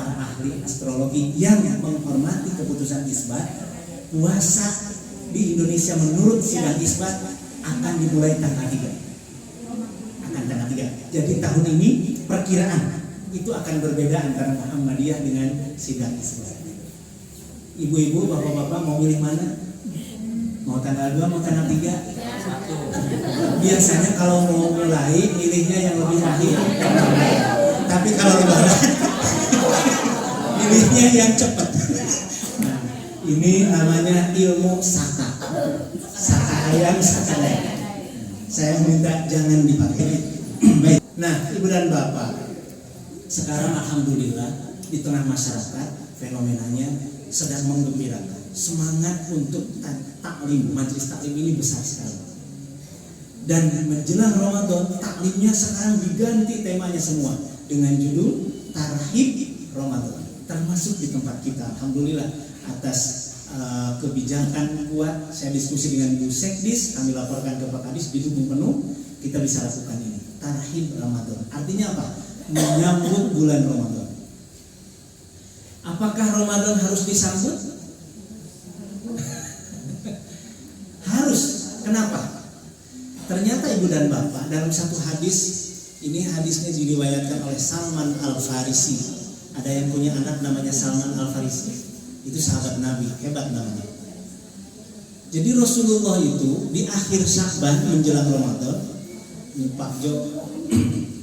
para ahli astrologi yang menghormati keputusan isbat, puasa di Indonesia menurut sidang isbat akan dimulai tanggal 3. Akan tanggal 3. Jadi tahun ini perkiraan itu akan berbeda antara Muhammadiyah dengan sidang isbat. Ibu-ibu, bapak-bapak mau milih mana? Mau tanggal 2, mau tanggal 3? Biasanya kalau mau mulai milihnya yang lebih akhir. Tapi kalau lebaran milihnya yang cepat. Nah, ini namanya ilmu saka. Saka ayam, saka ayam. Saya minta jangan dipakai. Baik. Nah, ibu dan bapak, sekarang alhamdulillah di tengah masyarakat fenomenanya sedang menggembirakan. Semangat untuk taklim, majelis taklim ini besar sekali. Dan menjelang Ramadan, taklimnya sekarang diganti temanya semua dengan judul Tarhib Ramadan. Termasuk di tempat kita, alhamdulillah atas kebijakan kuat. Saya diskusi dengan Bu Sekdis, kami laporkan ke Pak Kadis, didukung penuh, kita bisa lakukan ini. Tarhib Ramadan. Artinya apa? Menyambut bulan Ramadan. Apakah Ramadan harus disambut? Harus. Kenapa? Ternyata ibu dan bapak dalam satu hadis, ini hadisnya diriwayatkan oleh Salman Al-Farisi. Ada yang punya anak namanya Salman Al-Farisi. Itu sahabat Nabi, hebat namanya. Jadi Rasulullah itu di akhir Sya'ban menjelang Ramadan, ini Pak Jo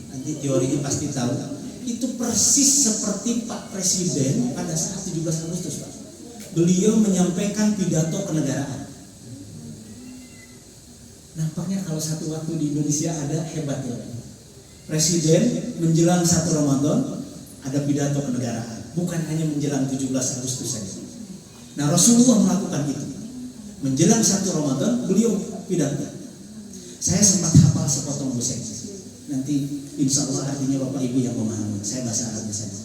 nanti teorinya pasti tahu, itu persis seperti Pak Presiden pada saat 17 Agustus, Pak. Beliau menyampaikan pidato kenegaraan. Nampaknya kalau satu waktu di Indonesia ada, hebat ya. Presiden menjelang 1 Ramadan ada pidato kenegaraan, bukan hanya menjelang 17 Agustus saja. Nah, Rasulullah melakukan itu. Menjelang 1 Ramadan beliau pidato. Saya sempat hafal sepotong buset. Nanti insya Allah artinya Bapak Ibu yang memahami. Saya bahasa Arabnya saja.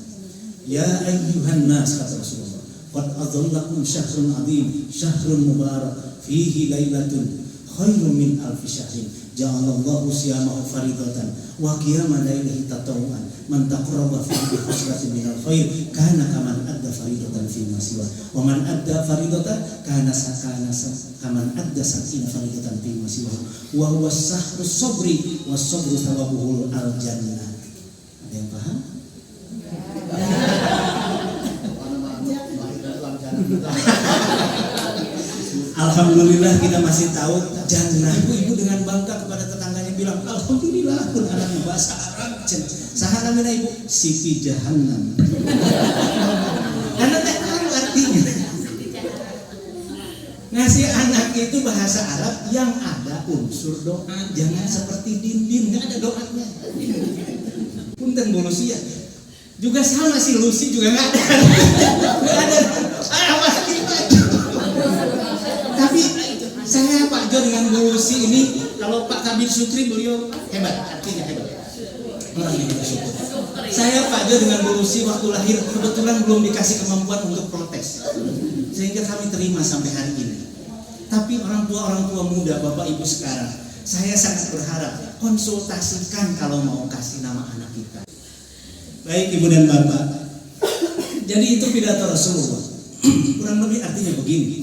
Ya ayyuhan nas, kata Rasulullah, qad adhallakum syahrun adzim, syahrun mubarak, fihi lailatun khairun min alfi syahrin, ja'alallahu siyamahu faridatan wa qiyama lailihi tatawwan, man taqarraba fihi bi khuslatin min al-khair kana kaman adda faridatan fi ma siwa, wa man adda faridatan kana kaman adda sakina faridatan fi ma siwa, wa huwa sahrus sabri was sabru thawabuhul al-jannah. Ada yang paham? Alhamdulillah kita masih tahu jannah. Ibu-ibu dengan bangga kepada tetangganya bilang, alhamdulillah pun anaknya bahasa Arab. Saha namanya ibu? Siti Jahannam. Karena tak tahu artinya. Ngasih anak itu bahasa Arab yang ada unsur doa. Jangan seperti dinding, nggak ada doanya. Punten Bu Lucia. Juga sama si Lucy juga nggak ada. Nggak ada. Tapi saya Pak Jo dengan Bu Lucy ini, kalau Pak Kabir Sutri beliau hebat, artinya hebat. Orang yang bersyukur. Saya Pak Jo dengan Bu Lucy waktu lahir kebetulan belum dikasih kemampuan untuk protes, sehingga kami terima sampai hari ini. Tapi orang tua muda, Bapak Ibu sekarang, saya sangat berharap konsultasikan kalau mau kasih nama anak kita. Baik Ibu dan Bapak, jadi itu pidato Rasulullah. Kurang lebih artinya begini.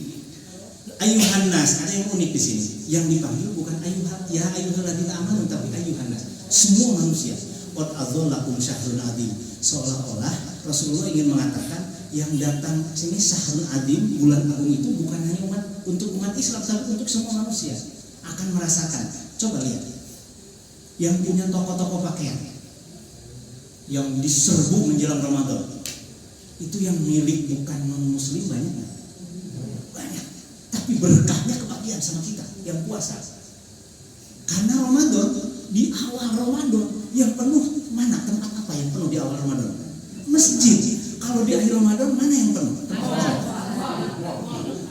Ayuhan nas, ada yang unik di sini. Yang dipanggil bukan ayuhan, ya ayyuhalladzina amanu, tapi ayuhan nas. Semua manusia. Qad adzallakum syahrun adzim. Seolah-olah Rasulullah ingin mengatakan yang datang sini syahrun adzim, bulan agung itu bukan hanya untuk umat Islam, tapi untuk semua manusia akan merasakan. Coba lihat. Yang punya toko-toko pakaian yang diserbu menjelang Ramadan. Itu yang milik bukan non-muslim banyak nggak? Banyak. Tapi berkahnya kebagian sama kita yang puasa. Karena Ramadan, di awal Ramadan yang penuh, mana tempat apa yang penuh di awal Ramadan? Masjid. Kalau di akhir Ramadan mana yang penuh?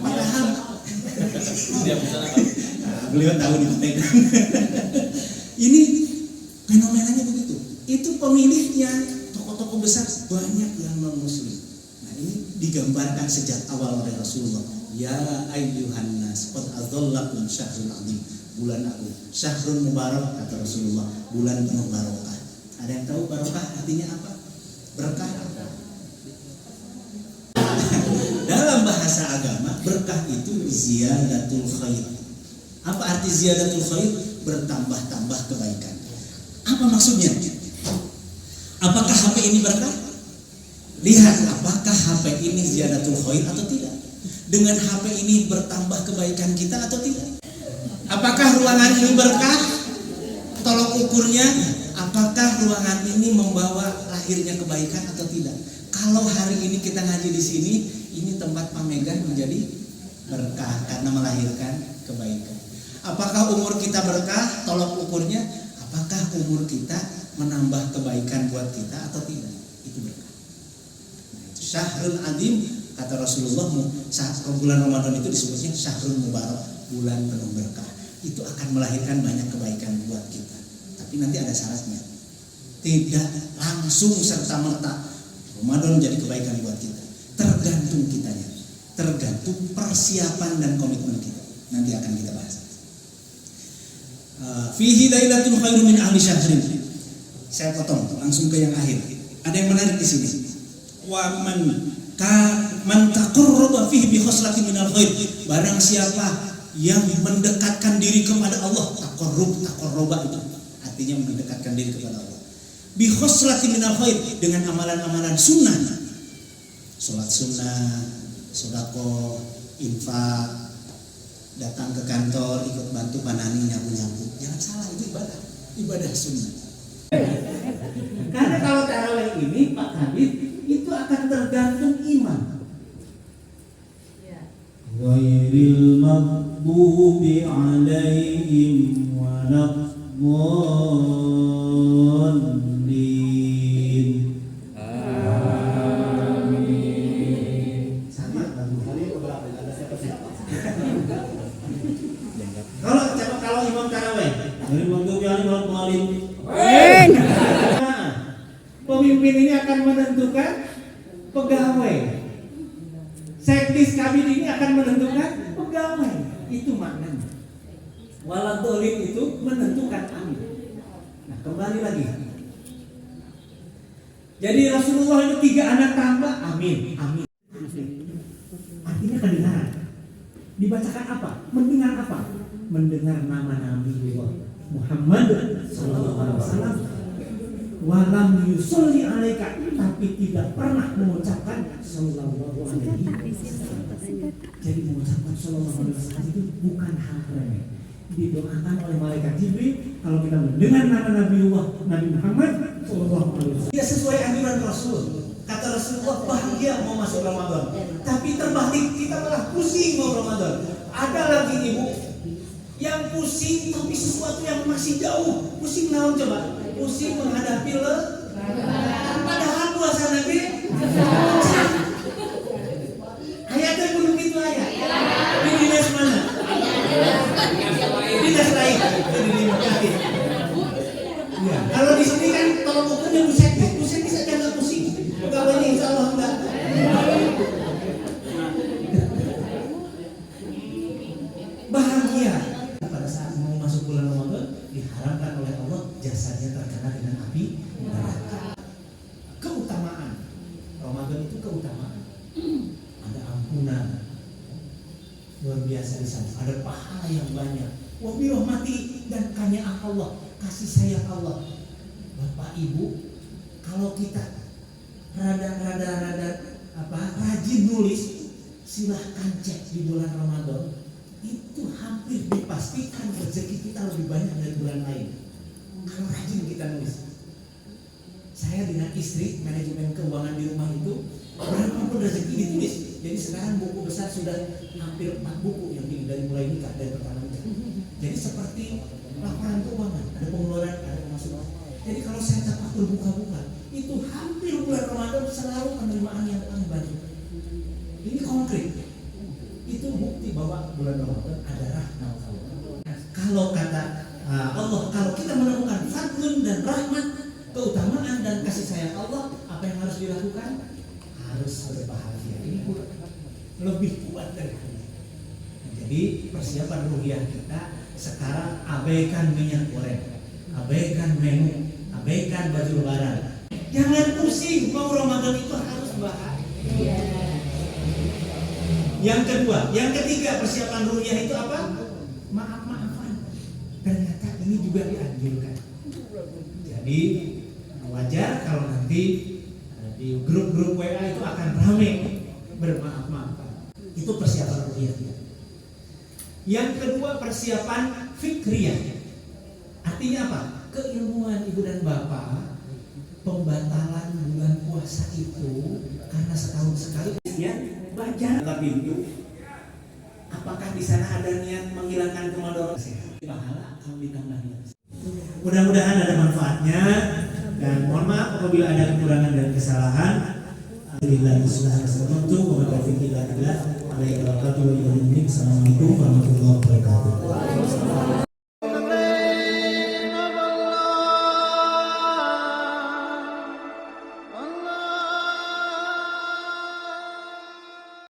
Padahal beliau tahu di ini fenomenanya begitu. Itu pemiliknya toko-toko besar banyak yang non muslim. Nah, ini digambarkan sejak awal oleh Rasulullah. Ya ayyuhan nas, qad adzallakum syahrun adzim, bulan agung. Syahrun mubarak, kata Rasulullah, bulan penuh barokah. Ada yang tahu barokah artinya apa? Berkah. bahasa agama, berkah itu ziyadatul khair. Apa arti ziyadatul khair? Bertambah-tambah kebaikan. Apa maksudnya? Apakah HP ini berkah? Lihat apakah HP ini ziyadatul khair atau tidak. Dengan HP ini bertambah kebaikan kita atau tidak? Apakah ruangan ini berkah? Tolok ukurnya, apakah ruangan ini membawa lahirnya kebaikan atau tidak? Kalau hari ini kita ngaji di sini, ini tempat Pak Megan menjadi berkah karena melahirkan kebaikan. Apakah umur kita berkah? Tolok ukurnya, apakah umur kita menambah kebaikan buat kita atau tidak? Itu berkah. Syahrul Adim, kata Rasulullah, bulan Ramadan itu disebutnya Syahrul Mubarak, bulan penuh berkah. Itu akan melahirkan banyak kebaikan buat kita. Tapi nanti ada syaratnya. Tidak langsung serta-merta Ramadan menjadi kebaikan buat kita. Tergantung kitanya. Tergantung persiapan dan komitmen kita. Nanti akan kita bahas. Fihi lailatul khairu min ahli syahrin. Saya potong langsung ke yang akhir. Ada yang menarik di sini. Wa man taqarraba fihi bi khoslatin minal khair. Barang siapa yang mendekatkan diri kepada Allah, taqarruba itu artinya mendekatkan diri kepada Allah. Bi khoslatin minal khair, dengan amalan-amalan sunnah. Salat sunnah, sedekah, infak, datang ke kantor, ikut bantu panani, nyapu-nyapu. Jangan salah, itu ibadah sunnah. Karena kalau tarawih ini Pak Kabir, itu akan tergantung iman. Ghairil maghdubi alaihim waladdallin. Amin. Sama kalau imam tarawih, ghairil maghdubi alaihim waladdallin. Pemimpin ini akan menentukan pegawai. Sekdis kabin ini akan menentukan pegawai. Itu maknanya. Waladhdallin itu menentukan amin. Nah, kembali lagi. Jadi Rasulullah itu 3 anak tambah, amin, amin. Artinya kedengaran. Dibacakan apa? Mendengar apa? Mendengar nama Nabi Muhammad sallallahu alaihi wasallam. Walam yusolli alaika, tapi tidak pernah mengucapkan sallallahu alaihi wasallam. Jadi mengucapkan sallallahu alaihi wasallam itu bukan hal remeh. Didoakan oleh malaikat Jibril kalau kita mendengar nama Nabiullah Nabi Muhammad sallallahu alaihi wasallam. Dia sesuai anjuran Rasul. Kata Rasulullah, bahagia mau masuk Ramadan. Tapi terbalik, kita malah pusing mau Ramadan. Ada lagi ibu yang pusing tapi sesuatu yang masih jauh. Pusing naon coba? Pusing menghadapi padahal puasa Nabi ayatnya belum gitu ayat. Di dinas mana? Dinas lain. Ya, kalau di sini kan tolong ukurnya pusing saja nggak pusing. Pegawainya insya Allah enggak. Bahagia pada saat mau masuk bulan Ramadan, diharapkan oleh Allah jasanya terkena dengan api neraka. Keutamaan Ramadan itu keutamaan. Ada ampunan luar biasa di sana. Ada pahala yang banyak. Wa bi rahmati, dan kanyaan Allah, kasih sayang Allah. Bapak Ibu, kalau kita rada rajin nulis, silahkan cek di bulan Ramadan. Itu hampir dipastikan rezeki kita lebih banyak dari bulan lain. Kalau rajin kita nulis. Saya dengan istri manajemen keuangan di rumah itu berapapun rezeki ditulis. Jadi sekarang buku besar sudah hampir 4 buku yang dari mulai nikah, dari pertama nikah. Jadi seperti laporan keuangan, ada pengeluaran, ada pemasukan. Jadi kalau saya dapat berbuka-buka, itu hampir bulan Ramadan selalu penerimaan yang paling banyak. Ini konkret. Itu bukti bahwa bulan Ramadan ada rahmat Allah. Kalau kata Allah, kalau kita menemukan fadlun dan rahmat, keutamaan dan kasih sayang Allah, apa yang harus dilakukan? Harus berbahagia. Ini lebih kuat dari ini. Jadi persiapan ruhiyah kita sekarang abaikan minyak goreng, abaikan menu, abaikan baju lebaran. Jangan pusing, mau Ramadan itu harus bahagia. Yang kedua, yang ketiga persiapan ru'yah itu apa? Maaf-maafan. Ternyata ini juga dianjurkan. Jadi wajar kalau nanti di grup-grup WA itu akan ramai bermaaf-maafan. Itu persiapan ru'yah. Yang kedua persiapan fikriyah. Artinya apa? Keilmuan ibu dan bapak, pembatalan bulan puasa itu karena setahun sekali ya baca pintu. Apakah di sana ada niat menghilangkan kemadorotan? Pahala kalau ditambahnya. Mudah-mudahan ada manfaatnya dan mohon maaf apabila ada kekurangan dan kesalahan. Assalamualaikum warahmatullahi wabarakatuh.